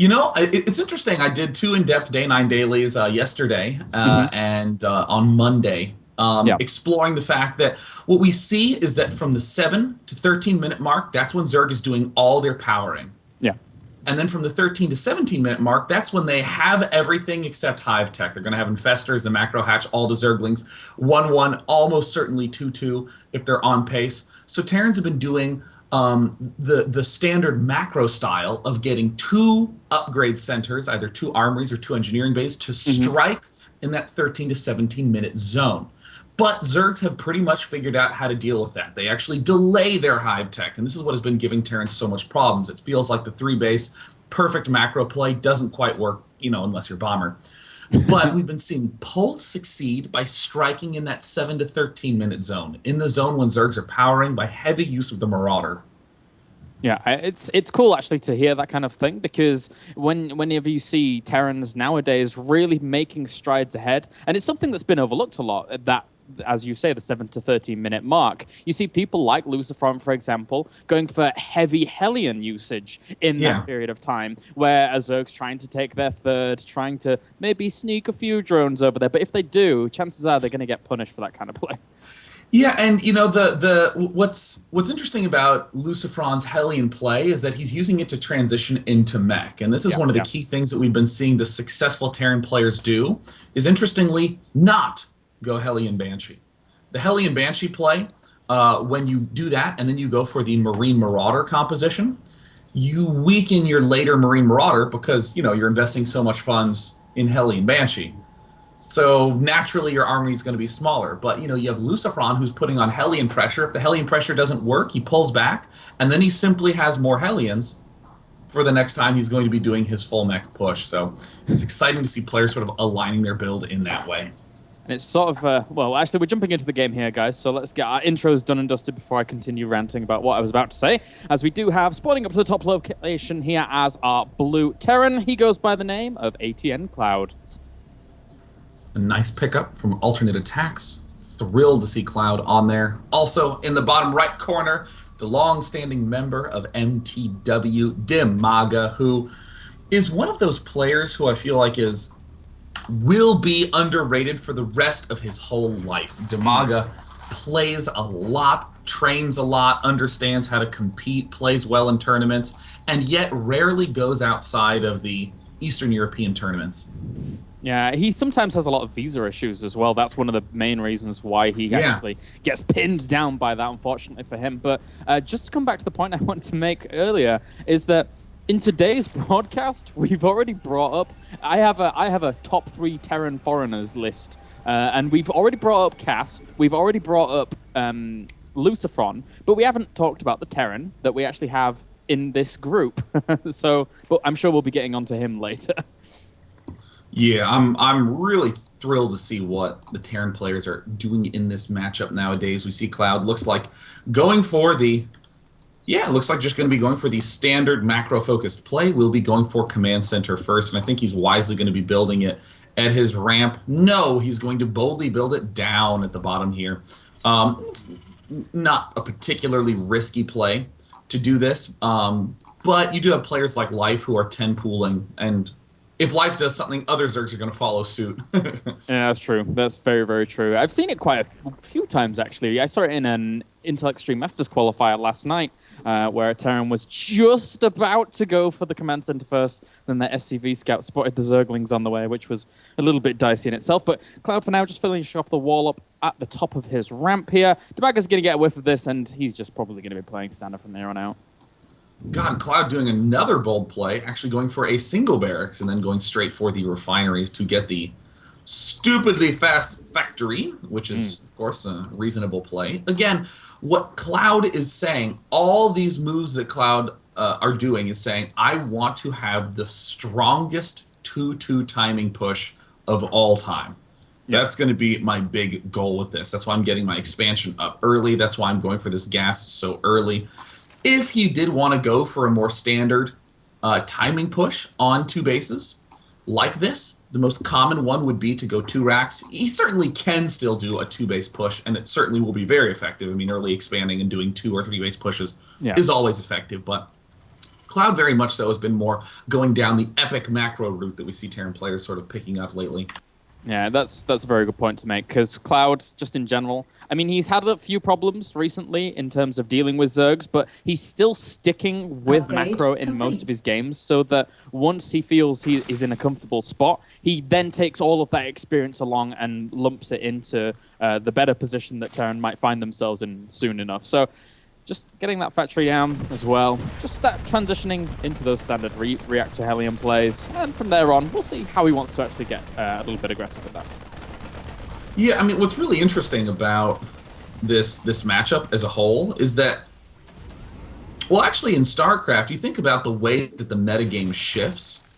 It's interesting. I did two in-depth day 9 dailies yesterday and on Monday, Yeah, exploring the fact that what we see is that from the 7 to 13-minute mark, that's when Zerg is doing all their powering. yeah. And then from the 13 to 17-minute mark, that's when they have everything except Hive Tech. They're going to have Infestors, the Macro Hatch, all the Zerglings, 1-1, almost certainly 2-2 if they're on pace. So Terrans have been doing the standard macro style of getting two upgrade centers, either two armories or two engineering bays, to strike in that 13 to 17-minute zone. But Zergs have pretty much figured out how to deal with that. They actually delay their Hive Tech, and this is what has been giving Terrans so much problems. It feels like the 3-base perfect macro play doesn't quite work, unless you're Bomber. But we've been seeing Pulse succeed by striking in that 7 to 13-minute zone, in the zone when Zergs are powering by heavy use of the Marauder. Yeah, it's cool actually to hear that kind of thing, because whenever you see Terrans nowadays really making strides ahead, and it's something that's been overlooked a lot, that, as you say, the 7 to 13-minute mark. You see people like Lucifer, for example, going for heavy Hellion usage in that period of time, whereas Zerg's trying to take their third, trying to maybe sneak a few drones over there. But if they do, chances are they're going to get punished for that kind of play. Yeah, and what's interesting about Lucifron's Hellion play is that he's using it to transition into mech, and this is one of the key things that we've been seeing the successful Terran players do, is interestingly not go Hellion Banshee. The Hellion Banshee play, when you do that and then you go for the Marine Marauder composition, you weaken your later Marine Marauder because, you're investing so much funds in Hellion Banshee. So naturally your army is going to be smaller. But, you have Lucifron who's putting on Hellion pressure. If the Hellion pressure doesn't work, he pulls back, and then he simply has more Hellions for the next time he's going to be doing his full mech push. So it's exciting to see players sort of aligning their build in that way. And it's sort of, well, actually, we're jumping into the game here, guys, so let's get our intros done and dusted before I continue ranting about what I was about to say. As we do have, spawning up to the top location here as our blue Terran, he goes by the name of ATN ClouD. A nice pickup from Alternate Attacks. Thrilled to see ClouD on there. Also, in the bottom right corner, the long-standing member of MTW, Dimaga, who is one of those players who I feel like will be underrated for the rest of his whole life. Dimaga plays a lot, trains a lot, understands how to compete, plays well in tournaments, and yet rarely goes outside of the Eastern European tournaments. Yeah, he sometimes has a lot of visa issues as well. That's one of the main reasons why he actually gets pinned down by that, unfortunately for him. But just to come back to the point I wanted to make earlier, is that in today's broadcast, we've already brought up, I have a top 3 Terran foreigners list, and we've already brought up Cass, we've already brought up Lucifron, but we haven't talked about the Terran that we actually have in this group. But I'm sure we'll be getting onto him later. Yeah, I'm really thrilled to see what the Terran players are doing in this matchup nowadays. We see ClouD looks like going for the looks like just going to be going for the standard macro-focused play. We'll be going for Command Center first, and I think he's wisely going to be building it at his ramp. No, he's going to boldly build it down at the bottom here. It's not a particularly risky play to do this, but you do have players like Life who are 10 pooling, and if Life does something, other Zergs are going to follow suit. Yeah, that's true. That's very, very true. I've seen it quite a few times, actually. I saw it in an Intel Extreme Masters qualifier last night, where a Terran was just about to go for the command center first, then the SCV scout spotted the Zerglings on the way, which was a little bit dicey in itself. But ClouD, for now, just finishing off the wall up at the top of his ramp here. Dimaga's going to get a whiff of this, and he's just probably going to be playing standard from there on out. God, ClouD doing another bold play, actually going for a single barracks and then going straight for the refineries to get the stupidly fast factory, which is, of course, a reasonable play. Again, what ClouD is saying, all these moves that ClouD are doing is saying, I want to have the strongest 2-2 timing push of all time. That's going to be my big goal with this. That's why I'm getting my expansion up early. That's why I'm going for this gas so early. If you did want to go for a more standard timing push on 2 bases like this, the most common one would be to go 2 racks. He certainly can still do a 2-base push, and it certainly will be very effective. I mean, early expanding and doing 2 or 3 base pushes is always effective, but ClouD very much so has been more going down the epic macro route that we see Terran players sort of picking up lately. Yeah, that's a very good point to make, because ClouD, just in general, I mean, he's had a few problems recently in terms of dealing with Zergs, but he's still sticking with macro in most of his games, so that once he feels he is in a comfortable spot, he then takes all of that experience along and lumps it into the better position that Terran might find themselves in soon enough. So just getting that factory down as well. Just start transitioning into those standard reactor Hellion plays. And from there on, we'll see how he wants to actually get a little bit aggressive with that. Yeah, I mean, what's really interesting about this matchup as a whole is that, well, actually in StarCraft, you think about the way that the metagame shifts,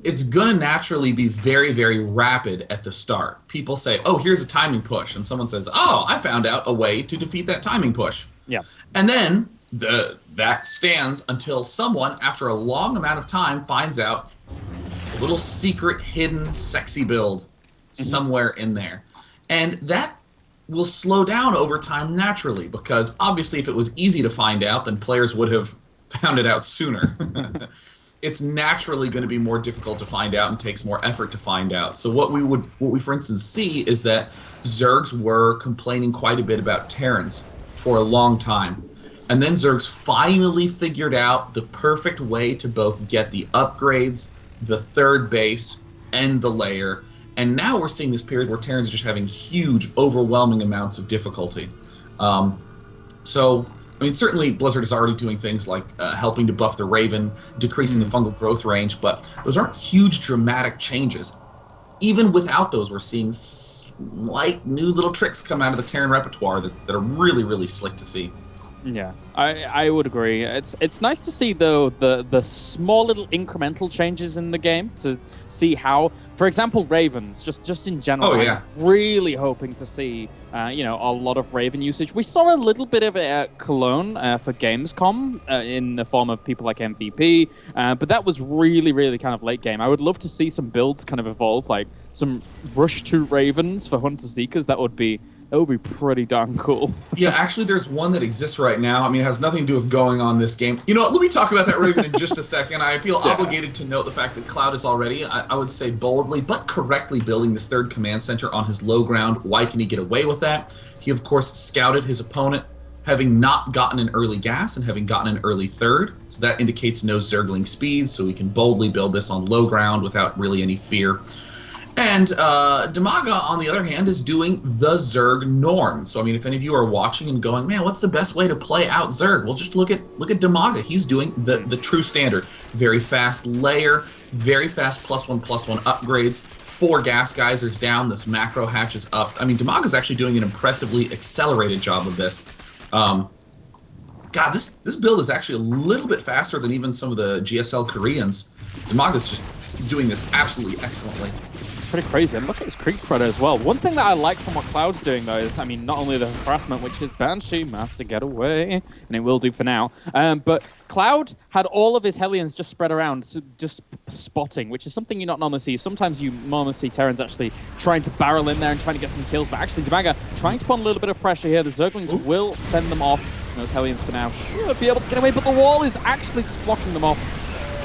it's going to naturally be very, very rapid at the start. People say, oh, here's a timing push. And someone says, oh, I found out a way to defeat that timing push. Yeah. And then that stands until someone, after a long amount of time, finds out a little secret, hidden, sexy build somewhere in there. And that will slow down over time naturally, because obviously if it was easy to find out, then players would have found it out sooner. It's naturally going to be more difficult to find out and takes more effort to find out. So what we for instance see is that Zergs were complaining quite a bit about Terrans for a long time. And then Zergs finally figured out the perfect way to both get the upgrades, the third base, and the layer. And now we're seeing this period where Terrans are just having huge, overwhelming amounts of difficulty. So, I mean, certainly Blizzard is already doing things like helping to buff the Raven, decreasing the fungal growth range, but those aren't huge, dramatic changes. Even without those, we're seeing slight new little tricks come out of the Terran repertoire that are really, really slick to see. Yeah, I would agree. It's nice to see, though, the small little incremental changes in the game, to see how, for example, Ravens, just in general, I'm really hoping to see a lot of Raven usage. We saw a little bit of it at Cologne for Gamescom in the form of people like MVP, but that was really, really kind of late game. I would love to see some builds kind of evolve, like some Rush to Ravens for Hunter Seekers. That would be pretty darn cool. Yeah, actually, there's one that exists right now. I mean, it has nothing to do with going on this game. You know what? Let me talk about that Raven in just a second. I feel obligated to note the fact that ClouD is already, I would say boldly, but correctly building this third command center on his low ground. Why can he get away with that? He, of course, scouted his opponent, having not gotten an early gas and having gotten an early third. So that indicates no Zergling speed, so he can boldly build this on low ground without really any fear. And Dimaga, on the other hand, is doing the Zerg norm. So, I mean, if any of you are watching and going, man, what's the best way to play out Zerg? Well, just look at Dimaga. He's doing the true standard. Very fast layer, very fast +1/+1 upgrades, 4 gas geysers down, this macro hatches up. I mean, Dimaga's actually doing an impressively accelerated job of this. God, this build is actually a little bit faster than even some of the GSL Koreans. Dimaga's just doing this absolutely excellently. Pretty crazy. And look at his creep spreader as well. One thing that I like from what ClouD's doing, though, is, I mean, not only the harassment, which is Banshee, Master Get Away, and it will do for now, but ClouD had all of his Hellions just spread around, just spotting, which is something you not normally see. Sometimes you normally see Terrans actually trying to barrel in there and trying to get some kills, but actually Dimaga trying to put a little bit of pressure here. The Zerglings will fend them off. And those Hellions for now should be able to get away, but the wall is actually just blocking them off.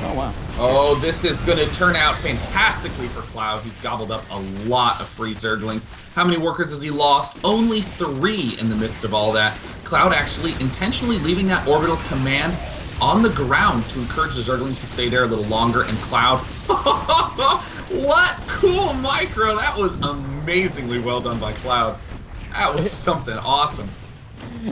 Oh, wow. Oh, this is going to turn out fantastically for ClouD. He's gobbled up a lot of free Zerglings. How many workers has he lost? Only 3 in the midst of all that. ClouD actually intentionally leaving that orbital command on the ground to encourage the Zerglings to stay there a little longer. And ClouD, what cool micro! That was amazingly well done by ClouD. That was something awesome.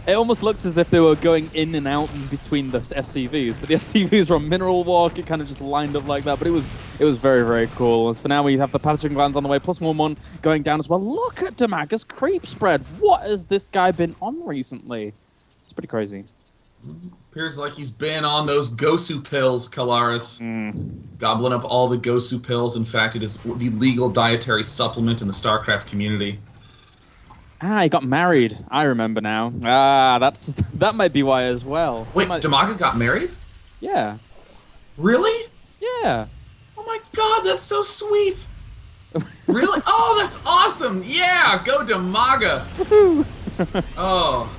It almost looked as if they were going in and out in between the SCVs, but the SCVs were on Mineral Walk. It kind of just lined up like that, but it was very, very cool. As for now, we have the pathogen glands on the way, +1/1 going down as well. Look at Dimaga's creep spread. What has this guy been on recently? It's pretty crazy. Appears like he's been on those Gosu pills, Kalaris. Gobbling up all the Gosu pills. In fact, it is the legal dietary supplement in the StarCraft community. Ah, he got married. I remember now. Ah, that might be why as well. Wait, Dimaga got married? Yeah. Really? Yeah. Oh my god, that's so sweet. Really? Oh, that's awesome. Yeah, go Dimaga. Woohoo. Oh.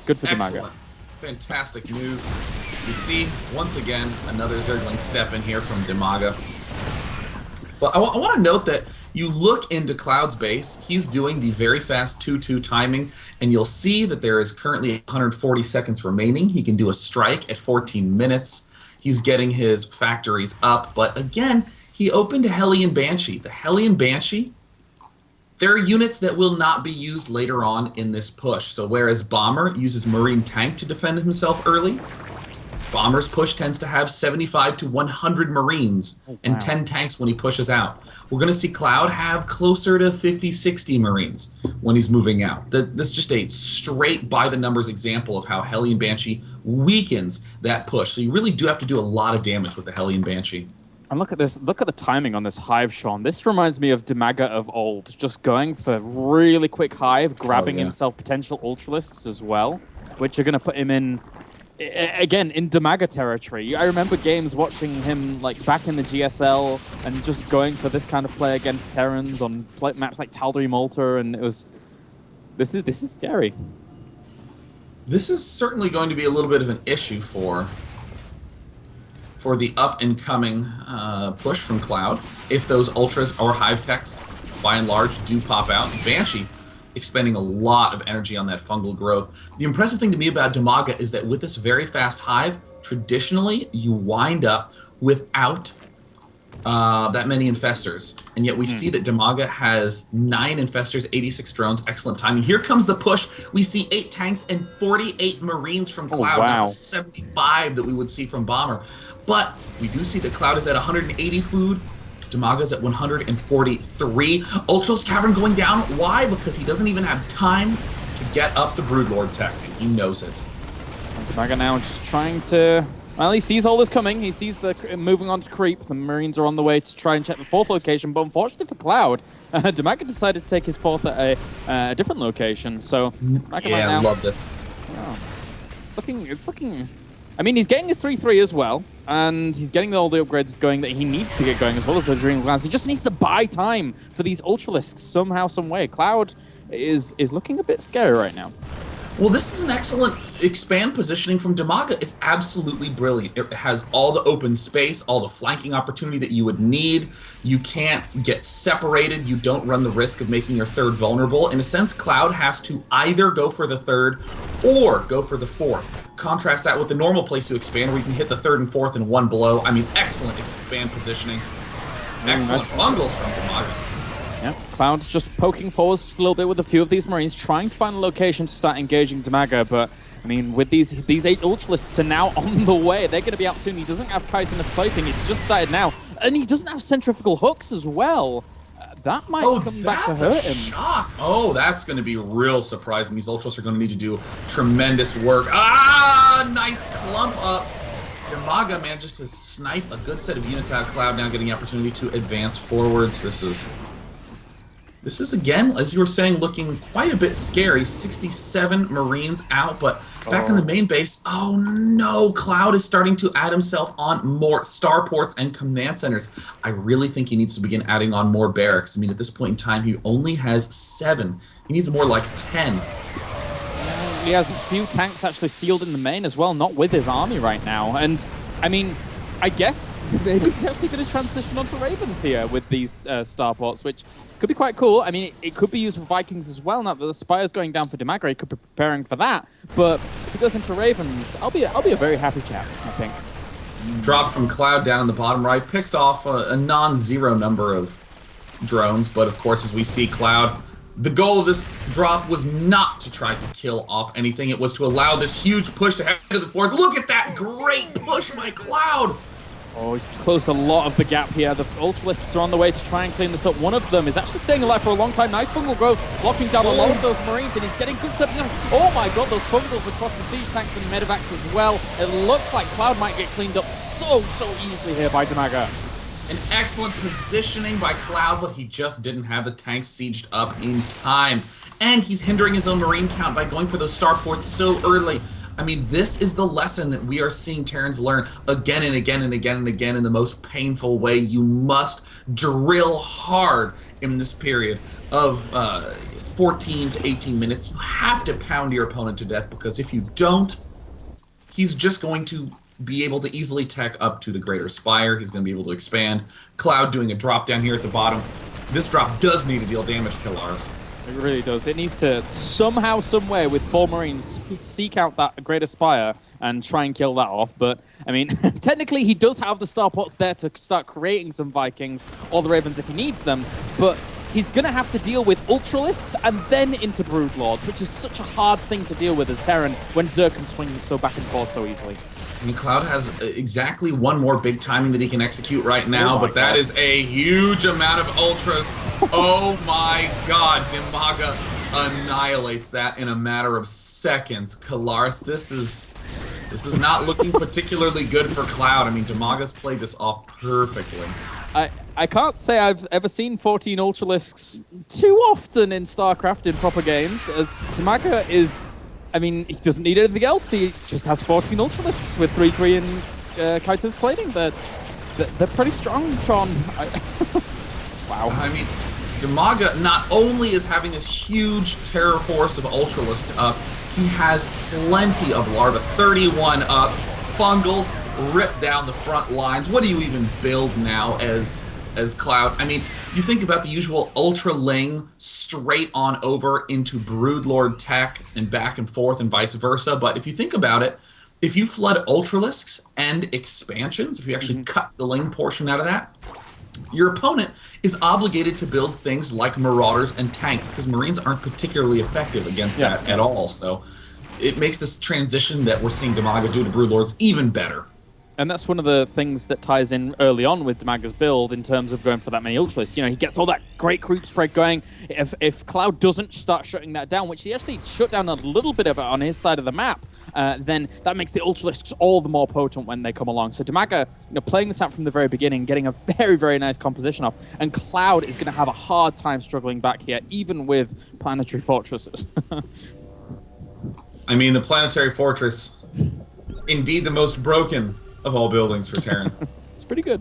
Good for Dimaga. Excellent. Fantastic news. We see, once again, another Zergling step in here from Dimaga. But I want to note that you look into ClouD's base, he's doing the very fast 2-2 timing, and you'll see that there is currently 140 seconds remaining. He can do a strike at 14 minutes. He's getting his factories up, but again, he opened a Hellion Banshee. The Hellion Banshee, there are units that will not be used later on in this push. So whereas Bomber uses Marine Tank to defend himself early, Bomber's push tends to have 75 to 100 Marines and 10 tanks when he pushes out. We're going to see ClouD have closer to 50, 60 Marines when he's moving out. This is just a straight by-the-numbers example of how Hellion Banshee weakens that push. So you really do have to do a lot of damage with the Hellion Banshee. And look at this. Look at the timing on this Hive, Sean. This reminds me of Dimaga of old. Just going for really quick Hive, grabbing himself potential Ultralisks as well, which are going to put him in, again, in Dimaga territory. I remember games watching him like back in the GSL and just going for this kind of play against Terrans on maps like Tal'Dorei Malta, and it was... This is scary. This is certainly going to be a little bit of an issue for the up-and-coming push from ClouD. If those Ultras or Hive Techs, by and large, do pop out, Banshee expending a lot of energy on that fungal growth. The impressive thing to me about Dimaga is that with this very fast Hive, traditionally, you wind up without that many Infestors. And yet we see that Dimaga has 9 Infestors, 86 drones, excellent timing. Here comes the push. We see 8 tanks and 48 Marines from ClouD, not the 75 that we would see from Bomber. But we do see that ClouD is at 180 food. Dimaga's at 143. Ultra's Cavern going down. Why? Because he doesn't even have time to get up the Broodlord tech, and he knows it. And Dimaga now just trying to... Well, he sees all this coming. He sees the moving on to creep. The Marines are on the way to try and check the 4th location, but unfortunately for ClouD, Dimaga decided to take his 4th at a different location. So, yeah, I love this. Oh, it's looking... I mean, he's getting his 3-3 as well, and he's getting all the upgrades going that he needs to get going, as well as the Dream Glance. He just needs to buy time for these Ultralisks somehow, some way. ClouD is looking a bit scary right now. Well, this is an excellent expand positioning from Dimaga. It's absolutely brilliant. It has all the open space, all the flanking opportunity that you would need. You can't get separated. You don't run the risk of making your 3rd vulnerable. In a sense, ClouD has to either go for the 3rd or go for the 4th. Contrast that with the normal place to expand, where you can hit the 3rd and 4th in one blow. I mean, excellent expand positioning. Excellent bundles from Dimaga. Yeah, ClouD's just poking forward just a little bit with a few of these Marines, trying to find a location to start engaging Dimaga, but I mean, with these 8 Ultralisks are now on the way. They're going to be out soon. He doesn't have chitinous plating. It's just started now. And he doesn't have centrifugal hooks as well. That might come back to hurt him. Shock. Oh, that's going to be real surprising. These Ultras are going to need to do tremendous work. Ah, nice clump up. Dimaga managed to snipe a good set of units out. ClouD now getting the opportunity to advance forwards. This is, again, as you were saying, looking quite a bit scary. 67 Marines out, but back in the main base, oh no, ClouD is starting to add himself on more starports and command centers. I really think he needs to begin adding on more barracks. I mean, at this point in time, he only has 7. He needs more like 10. He has a few tanks actually sealed in the main as well, not with his army right now. And, I mean, I guess maybe he's actually going to transition onto Ravens here with these starports, which could be quite cool. I mean, it could be used for Vikings as well. Now that the Spire's going down for Dimaga, he could be preparing for that. But if he goes into Ravens, I'll be a very happy chap, I think. Drop from ClouD down in the bottom right, picks off a non-zero number of drones, but of course, as we see ClouD, the goal of this drop was not to try to kill off anything. It was to allow this huge push to head to the 4th. Look at that great push by ClouD! Oh, he's closed a lot of the gap here. The Ultralisks are on the way to try and clean this up. One of them is actually staying alive for a long time. Nice fungal growth, locking down a lot of those Marines, and he's getting good steps in. Oh my god, those fungals across the siege tanks and medevacs as well. It looks like ClouD might get cleaned up so easily here by Dimaga. An excellent positioning by ClouD, but he just didn't have the tanks sieged up in time. And he's hindering his own Marine count by going for those starports so early. I mean, this is the lesson that we are seeing Terrans learn again and again and again and again in the most painful way. You must drill hard in this period of 14 to 18 minutes. You have to pound your opponent to death, because if you don't, he's just going to be able to easily tech up to the Greater Spire. He's going to be able to expand. Cloud doing a drop down here at the bottom. This drop does need to deal damage, Pilaris. It really does. It needs to somehow, somewhere, with 4 Marines, seek out that Greater Spire and try and kill that off. But, I mean, technically he does have the Starpots there to start creating some Vikings or the Ravens if he needs them. But he's going to have to deal with Ultralisks and then into Broodlords, which is such a hard thing to deal with as Terran when Zerg can swing so back and forth so easily. I mean, Cloud has exactly one more big timing that he can execute right now, but that is a huge amount of Ultras. Oh my god, Dimaga annihilates that in a matter of seconds. Kalaris, this is not looking particularly good for Cloud. I mean, Dimaga's played this off perfectly. I can't say I've ever seen 14 Ultralisks too often in StarCraft in proper games, as Dimaga is... I mean, he doesn't need anything else. He just has 14 Ultralisks with 3-3 in Kaiser's plating. They're pretty strong, Tron. Wow. I mean, Dimaga not only is having this huge terror force of Ultralisks up, he has plenty of Larva. 31 up, Fungals rip down the front lines. What do you even build now as Cloud? I mean, you think about the usual Ultra Ling straight on over into Broodlord tech and back and forth and vice versa. But if you think about it, if you flood Ultralisks and expansions, if you actually cut the Ling portion out of that, your opponent is obligated to build things like Marauders and tanks, because Marines aren't particularly effective against that at all. So it makes this transition that we're seeing Dimaga do to Broodlords even better. And that's one of the things that ties in early on with Dimaga's build in terms of going for that many Ultralisks. You know, he gets all that great creep spread going. If Cloud doesn't start shutting that down, which he actually shut down a little bit of it on his side of the map, then that makes the Ultralisks all the more potent when they come along. So Dimaga, you know, playing this out from the very beginning, getting a very, very nice composition off. And Cloud is going to have a hard time struggling back here, even with Planetary Fortresses. I mean, the Planetary Fortress, indeed the most broken of all buildings for Terran. It's pretty good.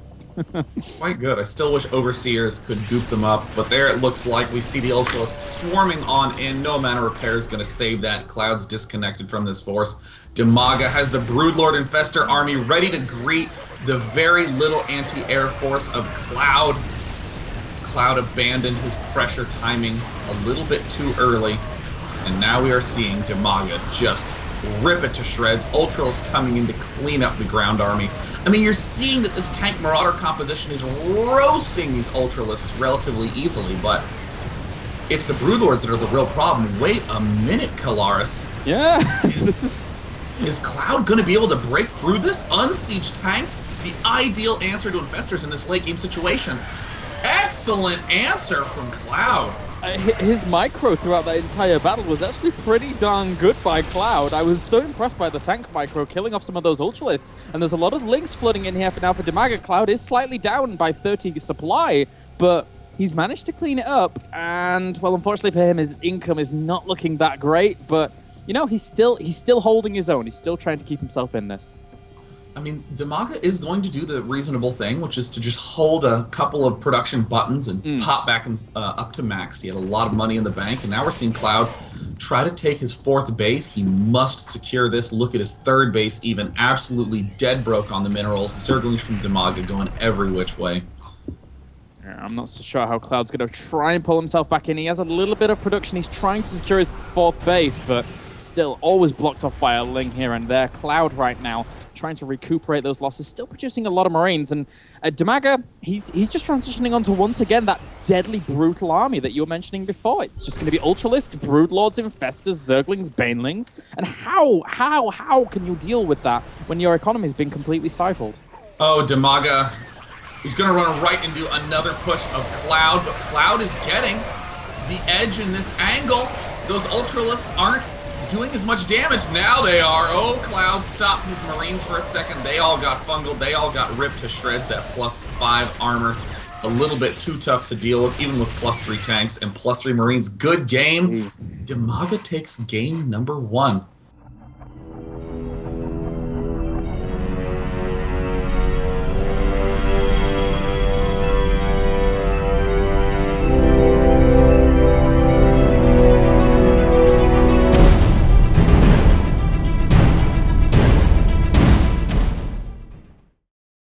Quite good. I still wish Overseers could goop them up, but there it looks like we see the Ultralisks swarming on in. No amount of repair is going to save that. Cloud's disconnected from this force. Dimaga has the Broodlord Infestor army ready to greet the very little anti-air force of Cloud. Cloud abandoned his pressure timing a little bit too early, and now we are seeing Dimaga just rip it to shreds. Ultrals coming in to clean up the ground army. I mean, you're seeing that this tank Marauder composition is roasting these Ultralisks relatively easily, but it's the Broodlords that are the real problem. Wait a minute, Kalaris. Yeah. Is Cloud going to be able to break through this? Unsieged tanks? The ideal answer to Infestors in this late game situation. Excellent answer from Cloud. His micro throughout that entire battle was actually pretty darn good by Cloud. I was so impressed by the tank micro, killing off some of those Ultralisks. And there's a lot of links flooding in here for now for Dimaga. Cloud is slightly down by 30 supply, but he's managed to clean it up. And, well, unfortunately for him, his income is not looking that great. But, you know, he's still holding his own. He's still trying to keep himself in this. I mean, Dimaga is going to do the reasonable thing, which is to just hold a couple of production buttons and pop back up to max. He had a lot of money in the bank, and now we're seeing Cloud try to take his 4th base. He must secure this. Look at his 3rd base, even absolutely dead broke on the minerals. Zerglings from Dimaga going every which way. Yeah, I'm not so sure how Cloud's going to try and pull himself back in. He has a little bit of production. He's trying to secure his 4th base, but still always blocked off by a Ling here and there. Cloud right now trying to recuperate those losses, still producing a lot of Marines. And Dimaga, he's just transitioning onto, once again, that deadly brutal army that you were mentioning before. It's just going to be Ultralisk, Broodlords, Infestors, Zerglings, Banelings. And how can you deal with that when your economy's been completely stifled? Oh, Dimaga is going to run right into another push of Cloud, but Cloud is getting the edge in this angle. Those Ultralisks aren't doing as much damage. Now they are. Oh, Cloud stopped his Marines for a second. They all got fungled. They all got ripped to shreds. That +5 armor, a little bit too tough to deal with, even with +3 tanks and +3 Marines. Good game. Dimaga takes game number 1.